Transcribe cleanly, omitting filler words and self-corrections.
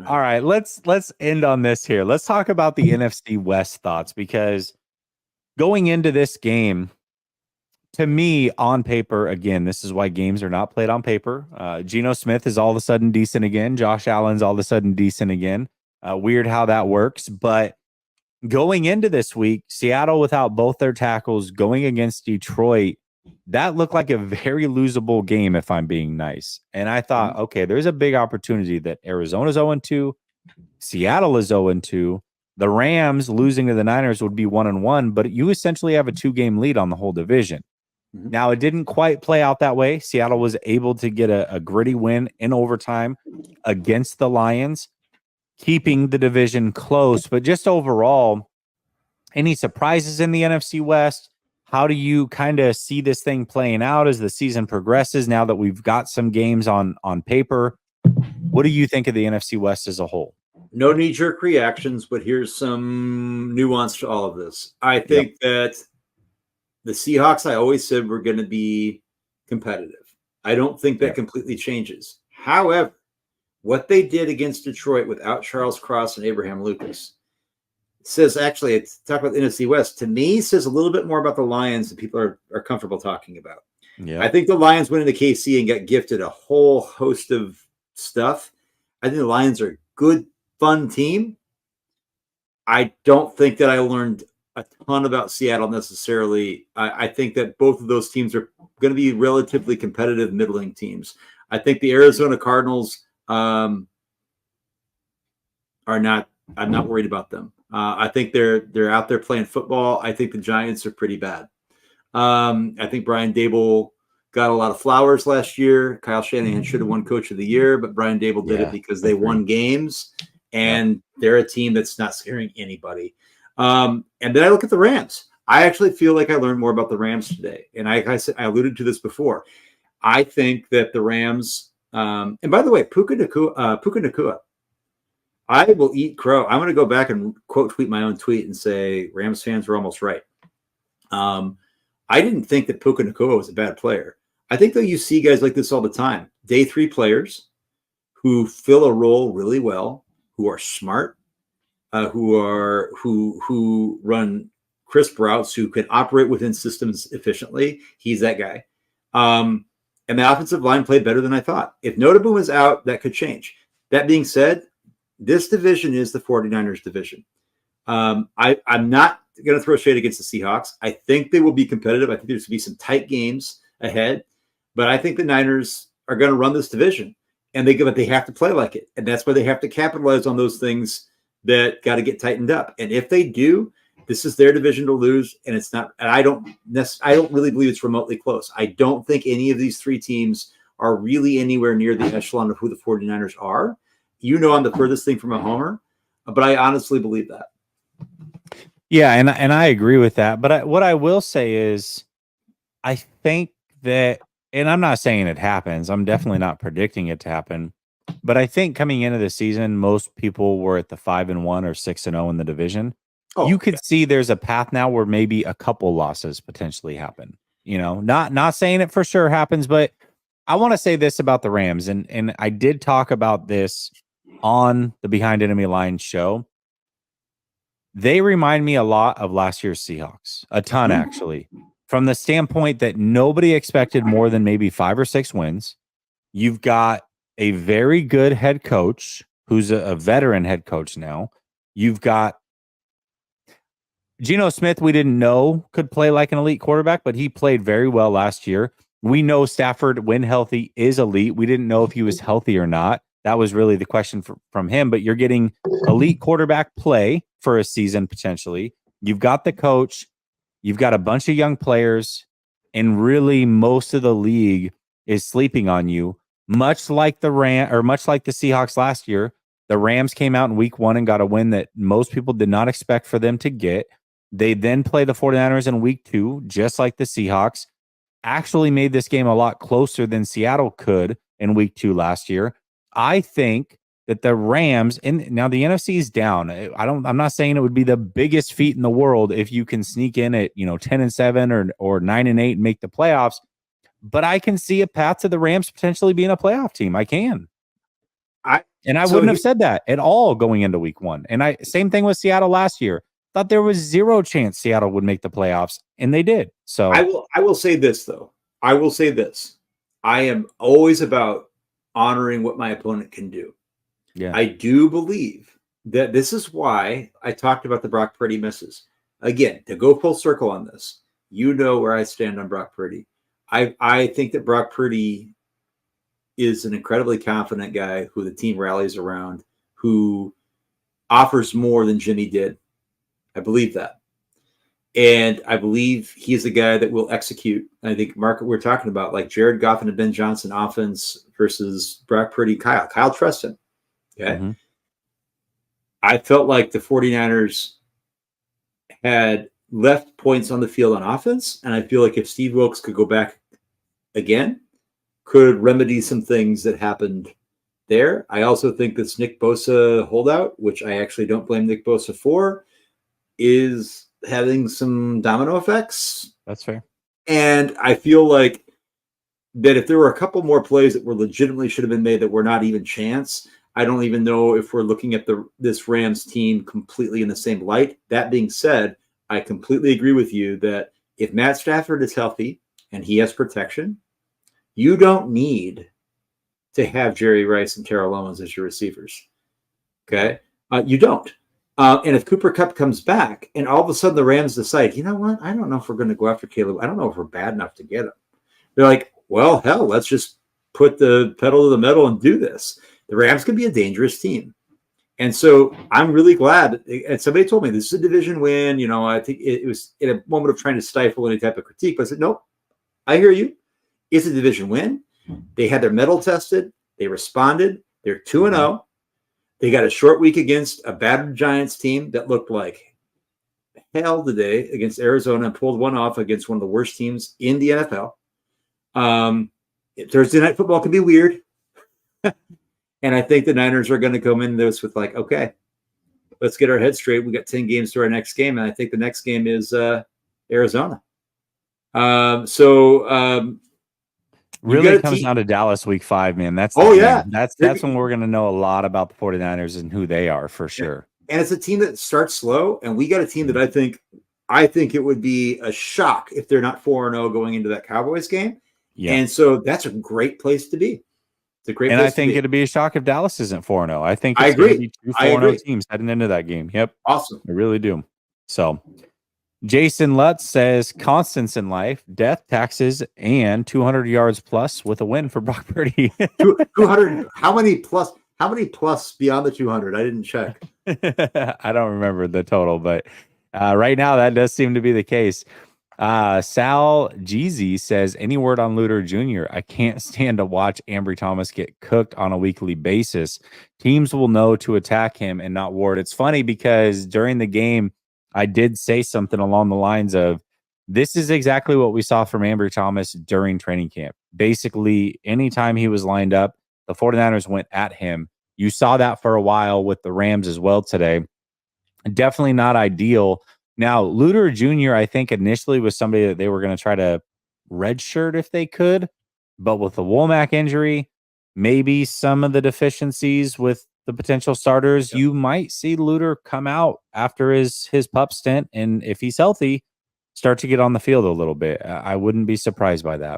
All right, let's end on this here. Let's talk about the NFC West thoughts, because going into this game, to me, on paper, again, this is why games are not played on paper. Geno Smith is all of a sudden decent again. Josh Allen's all of a sudden decent again. Weird how that works, but going into this week, Seattle without both their tackles, going against Detroit, that looked like a very losable game, if I'm being nice. And I thought, okay, there's a big opportunity that Arizona's 0-2, Seattle is 0-2. The Rams losing to the Niners would be 1-1, but you essentially have a 2-game lead on the whole division. Now, it didn't quite play out that way. Seattle was able to get a gritty win in overtime against the Lions, keeping the division close. But just overall, any surprises in the NFC West? How do you kind of see this thing playing out as the season progresses now that we've got some games on paper? What do you think of the NFC West as a whole? No knee-jerk reactions, but here's some nuance to all of this. I think that the Seahawks, I always said, were going to be competitive. I don't think that completely changes. However, what they did against Detroit without Charles Cross and Abraham Lucas says, actually, it's talk about the NFC West, to me, says a little bit more about the Lions than people are comfortable talking about. Yeah. I think the Lions went into KC and got gifted a whole host of stuff. I think the Lions are a good, fun team. I don't think that I learned a ton about Seattle necessarily. I think that both of those teams are going to be relatively competitive, middling teams. I think the Arizona Cardinals are not. I'm not worried about them. I think they're out there playing football. I think the Giants are pretty bad. I think Brian Daboll got a lot of flowers last year. Kyle Shanahan should have won Coach of the Year, but Brian Daboll did it because they won games, and they're a team that's not scaring anybody. And then I look at the Rams. I actually feel like I learned more about the Rams today. And I said, I alluded to this before. I think that the Rams, and by the way, Puka Nacua, I will eat crow. I'm going to go back and quote tweet my own tweet and say Rams fans were almost right. I didn't think that Puka Nacua was a bad player. I think, though, you see guys like this all the time. Day 3 players who fill a role really well, who are smart, who run crisp routes, who can operate within systems efficiently. He's that guy. And the offensive line played better than I thought. If Notabu was out, that could change. That being said, this division is the 49ers division. I'm not going to throw shade against the Seahawks. I think they will be competitive. I think there's going to be some tight games ahead. But I think the Niners are going to run this division. But they have to play like it. And that's why they have to capitalize on those things that got to get tightened up. And if they do, this is their division to lose. And it's not. And I don't really believe it's remotely close. I don't think any of these 3 teams are really anywhere near the echelon of who the 49ers are. You know, I'm the furthest thing from a homer, but I honestly believe that. Yeah, and I agree with that. But what I will say is, I think that, and I'm not saying it happens. I'm definitely not predicting it to happen. But I think coming into the season, most people were at the 5-1 or 6-0 in the division. You could see there's a path now where maybe a couple losses potentially happen. You know, not saying it for sure happens, but I want to say this about the Rams, and I did talk about this on the Behind Enemy Lines show. They remind me a lot of last year's Seahawks, a ton actually, from the standpoint that nobody expected more than maybe 5 or 6 wins. You've got a very good head coach who's a veteran head coach now. You've got Geno Smith, we didn't know could play like an elite quarterback, but he played very well last year. We know Stafford, when healthy, is elite. We didn't know if he was healthy or not. That was really the question from him, but you're getting elite quarterback play for a season potentially. You've got the coach, you've got a bunch of young players, and really most of the league is sleeping on you. Much like the Seahawks last year, the Rams came out in week 1 and got a win that most people did not expect for them to get. They then play the 49ers in week 2, just like the Seahawks. Actually made this game a lot closer than Seattle could in week 2 last year. I think that the Rams, and now the NFC is down. I'm not saying it would be the biggest feat in the world if you can sneak in at 10-7 or 9-8 and make the playoffs. But I can see a path to the Rams potentially being a playoff team. I can. And I wouldn't have said that at all going into week 1. And same thing with Seattle last year. Thought there was 0 chance Seattle would make the playoffs, and they did. So I will say this, though. I will say this. I am always about honoring what my opponent can do. Yeah. I do believe that this is why I talked about the Brock Purdy misses. Again, to go full circle on this, you know where I stand on Brock Purdy. I think that Brock Purdy is an incredibly confident guy who the team rallies around, who offers more than Jimmy did. I believe that. And I believe he is the guy that will execute. I think, Mark, we're talking about like Jared Goff and Ben Johnson offense versus Brock Purdy, Kyle. Kyle trusts him. Okay. Mm-hmm. I felt like the 49ers had left points on the field on offense. And I feel like if Steve Wilkes could go back again, could remedy some things that happened there. I also think this Nick Bosa holdout, which I actually don't blame Nick Bosa for, is having some domino effects. That's fair. And I feel like that if there were a couple more plays that were legitimately should have been made that were not even chance, I don't even know if we're looking at this Rams team completely in the same light. That being said, I completely agree with you that if Matt Stafford is healthy and he has protection, you don't need to have Jerry Rice and Terrell Owens as your receivers. Okay? You don't. And if Cooper Kupp comes back and all of a sudden the Rams decide, you know what? I don't know if we're going to go after Caleb. I don't know if we're bad enough to get him. They're like, well, hell, let's just put the pedal to the metal and do this. The Rams can be a dangerous team. And so I'm really glad. And somebody told me this is a division win. You know, I think it was in a moment of trying to stifle any type of critique. But I said, nope, I hear you. It's a division win. They had their mettle tested. They responded. They're 2-0. They got a short week against a battered Giants team that looked like hell today against Arizona and pulled one off against one of the worst teams in the NFL. Thursday night football can be weird. And I think the Niners are going to come in this with like, okay, let's get our heads straight. We got 10 games to our next game. And I think the next game is Arizona. Really comes down to Dallas week 5, man. That's when we're going to know a lot about the 49ers and who they are for sure. And it's a team that starts slow, and we got a team that I think it would be a shock if they're not 4-0 going into that Cowboys game. Yeah. And so that's a great place to be. It's a great place to be. And I think it'd be a shock if Dallas isn't 4-0. I think it's going to be 2 4-0 teams heading into that game. Yep. Awesome. I really do. So Jason Lutz says constants in life, death, taxes, and 200 yards plus with a win for Brock Purdy. 200. How many plus beyond the 200? I didn't check. I don't remember the total, but right now that does seem to be the case. Sal Jeezy says, any word on Luter Jr.? I can't stand to watch Ambry Thomas get cooked on a weekly basis. Teams will know to attack him and not Ward. It's funny because during the game, I did say something along the lines of, this is exactly what we saw from Ambry Thomas during training camp. Basically, anytime he was lined up, the 49ers went at him. You saw that for a while with the Rams as well today. Definitely not ideal. Now, Luter Jr., I think initially was somebody that they were going to try to redshirt if they could. But with the Womack injury, maybe some of the deficiencies with the potential starters, you might see Luter come out after his pup stint. And if he's healthy, start to get on the field a little bit. I wouldn't be surprised by that.